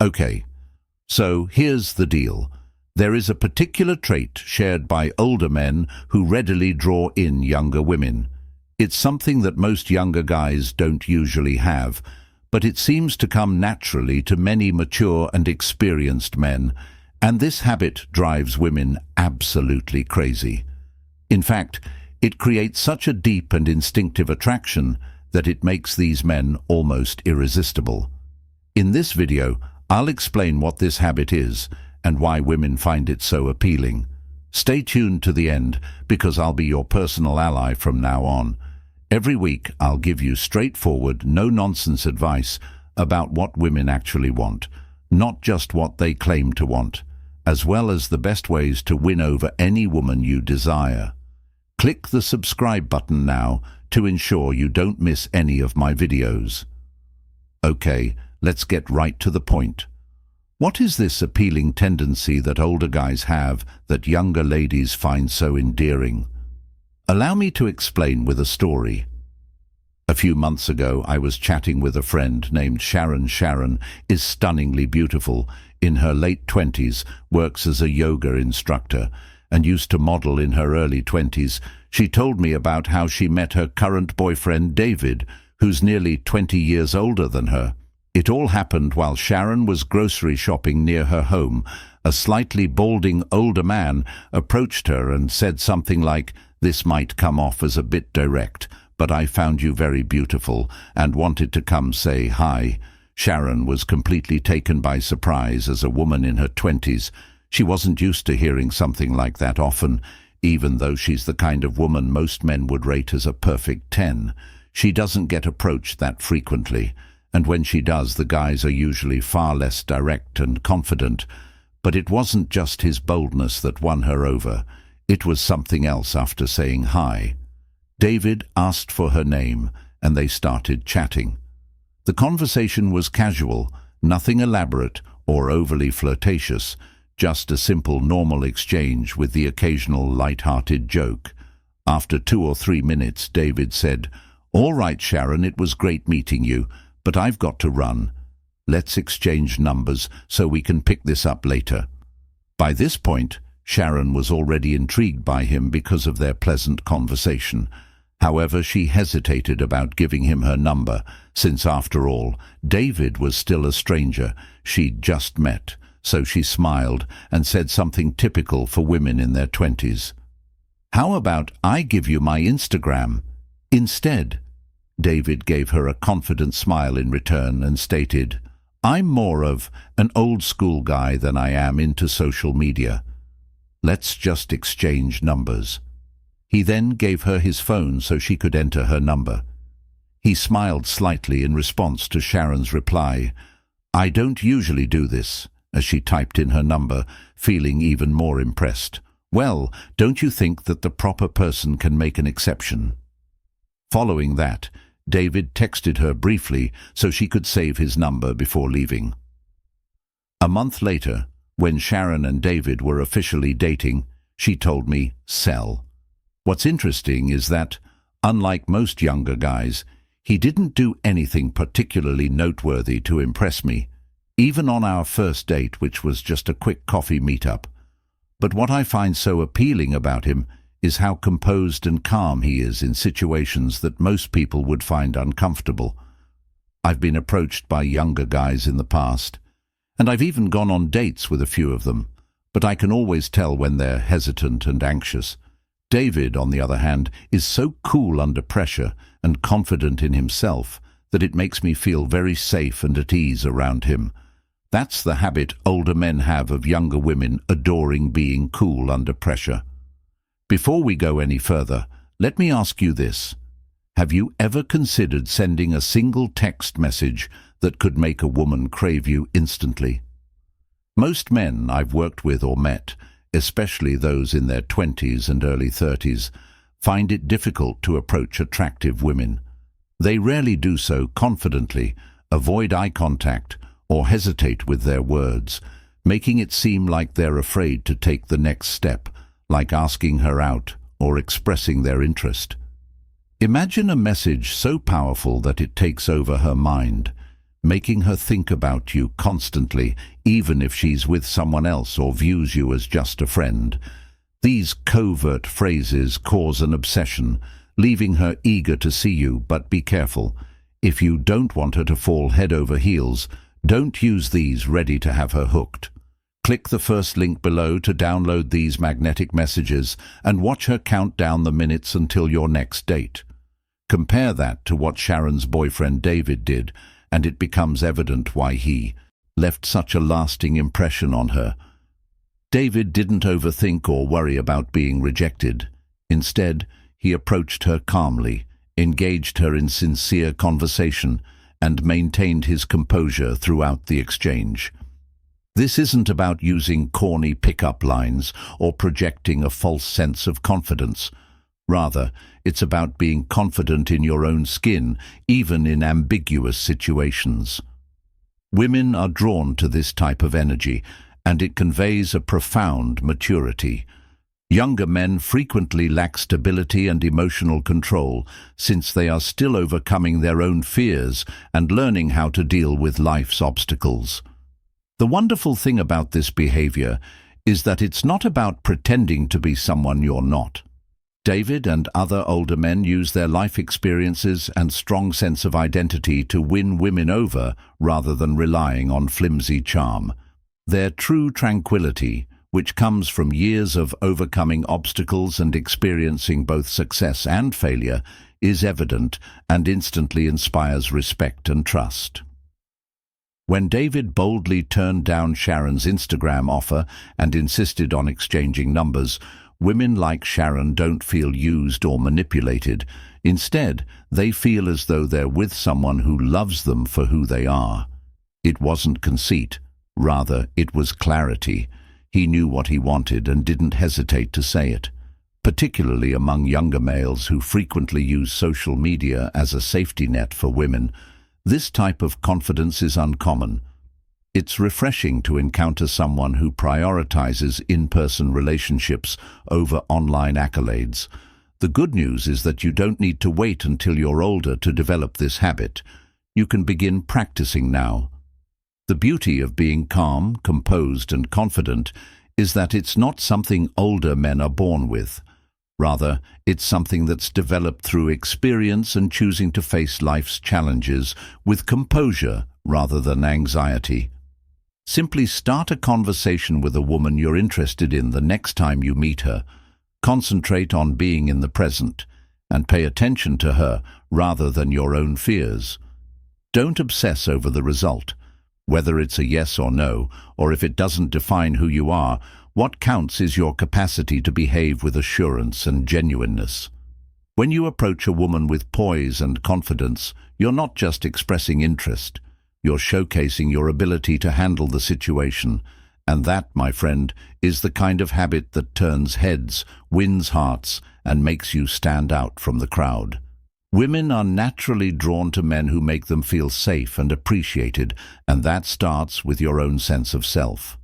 Okay, so here's the deal. There is a particular trait shared by older men who readily draw in younger women. It's something that most younger guys don't usually have, but it seems to come naturally to many mature and experienced men, and this habit drives women absolutely crazy. In fact, it creates such a deep and instinctive attraction that it makes these men almost irresistible. In this video, I'll explain what this habit is and why women find it so appealing. Stay tuned to the end because I'll be your personal ally from now on. Every week, I'll give you straightforward, no-nonsense advice about what women actually want, not just what they claim to want, as well as the best ways to win over any woman you desire. Click the subscribe button now to ensure you don't miss any of my videos. Okay, let's get right to the point. What is this appealing tendency that older guys have that younger ladies find so endearing? Allow me to explain with a story. A few months ago, I was chatting with a friend named Sharon. Sharon is stunningly beautiful, in her late 20s, works as a yoga instructor, and used to model in her early 20s. She told me about how she met her current boyfriend, David, who's nearly 20 years older than her. It all happened while Sharon was grocery shopping near her home. A slightly balding older man approached her and said something like, "This might come off as a bit direct, but I found you very beautiful and wanted to come say hi." Sharon was completely taken by surprise. As a woman in her 20s. She wasn't used to hearing something like that often, even though she's the kind of woman most men would rate as a perfect 10. She doesn't get approached that frequently, and when she does, the guys are usually far less direct and confident. But it wasn't just his boldness that won her over. It was something else. After saying hi, David asked for her name, and they started chatting. The conversation was casual, nothing elaborate or overly flirtatious, just a simple, normal exchange with the occasional light-hearted joke. After 2 or 3 minutes, David said, "All right, Sharon, it was great meeting you, but I've got to run. Let's exchange numbers so we can pick this up later." By this point, Sharon was already intrigued by him because of their pleasant conversation. However, she hesitated about giving him her number, since after all, David was still a stranger she'd just met. So she smiled and said something typical for women in their 20s. "How about I give you my Instagram instead?" David gave her a confident smile in return and stated, "I'm more of an old-school guy than I am into social media. Let's just exchange numbers." He then gave her his phone so she could enter her number. He smiled slightly in response to Sharon's reply, "I don't usually do this," as she typed in her number, feeling even more impressed. "Well, don't you think that the proper person can make an exception?" Following that, David texted her briefly so she could save his number before leaving. A month later, when Sharon and David were officially dating, she told me, "Sell." What's interesting is that, unlike most younger guys, he didn't do anything particularly noteworthy to impress me, even on our first date, which was just a quick coffee meetup. But what I find so appealing about him is how composed and calm he is in situations that most people would find uncomfortable. I've been approached by younger guys in the past, and I've even gone on dates with a few of them, but I can always tell when they're hesitant and anxious. David, on the other hand, is so cool under pressure and confident in himself that it makes me feel very safe and at ease around him. That's the habit older men have of younger women adoring being cool under pressure. Before we go any further, let me ask you this. Have you ever considered sending a single text message that could make a woman crave you instantly? Most men I've worked with or met, especially those in their 20s and early 30s, find it difficult to approach attractive women. They rarely do so confidently, avoid eye contact, or hesitate with their words, making it seem like they're afraid to take the next step, like asking her out or expressing their interest. Imagine a message so powerful that it takes over her mind. making her think about you constantly, even if she's with someone else or views you as just a friend. These covert phrases cause an obsession, leaving her eager to see you, but be careful. If you don't want her to fall head over heels, don't use these ready to have her hooked. Click the first link below to download these magnetic messages and watch her count down the minutes until your next date. Compare that to what Sharon's boyfriend David did, and it becomes evident why he left such a lasting impression on her. David didn't overthink or worry about being rejected. Instead, he approached her calmly, engaged her in sincere conversation, and maintained his composure throughout the exchange. This isn't about using corny pickup lines or projecting a false sense of confidence. Rather, it's about being confident in your own skin, even in ambiguous situations. Women are drawn to this type of energy, and it conveys a profound maturity. Younger men frequently lack stability and emotional control, since they are still overcoming their own fears and learning how to deal with life's obstacles. The wonderful thing about this behavior is that it's not about pretending to be someone you're not. David and other older men use their life experiences and strong sense of identity to win women over rather than relying on flimsy charm. Their true tranquility, which comes from years of overcoming obstacles and experiencing both success and failure, is evident and instantly inspires respect and trust. When David boldly turned down Sharon's Instagram offer and insisted on exchanging numbers, women like Sharon don't feel used or manipulated. Instead, they feel as though they're with someone who loves them for who they are. It wasn't conceit, rather it was clarity. He knew what he wanted and didn't hesitate to say it. Particularly among younger males who frequently use social media as a safety net for women, this type of confidence is uncommon. It's refreshing to encounter someone who prioritizes in-person relationships over online accolades. The good news is that you don't need to wait until you're older to develop this habit. You can begin practicing now. The beauty of being calm, composed, and confident is that it's not something older men are born with. Rather, it's something that's developed through experience and choosing to face life's challenges with composure rather than anxiety. Simply start a conversation with a woman you're interested in the next time you meet her. Concentrate on being in the present and pay attention to her rather than your own fears. Don't obsess over the result. Whether it's a yes or no, or if it doesn't define who you are, what counts is your capacity to behave with assurance and genuineness. When you approach a woman with poise and confidence, you're not just expressing interest. You're showcasing your ability to handle the situation. And that, my friend, is the kind of habit that turns heads, wins hearts, and makes you stand out from the crowd. Women are naturally drawn to men who make them feel safe and appreciated, and that starts with your own sense of self.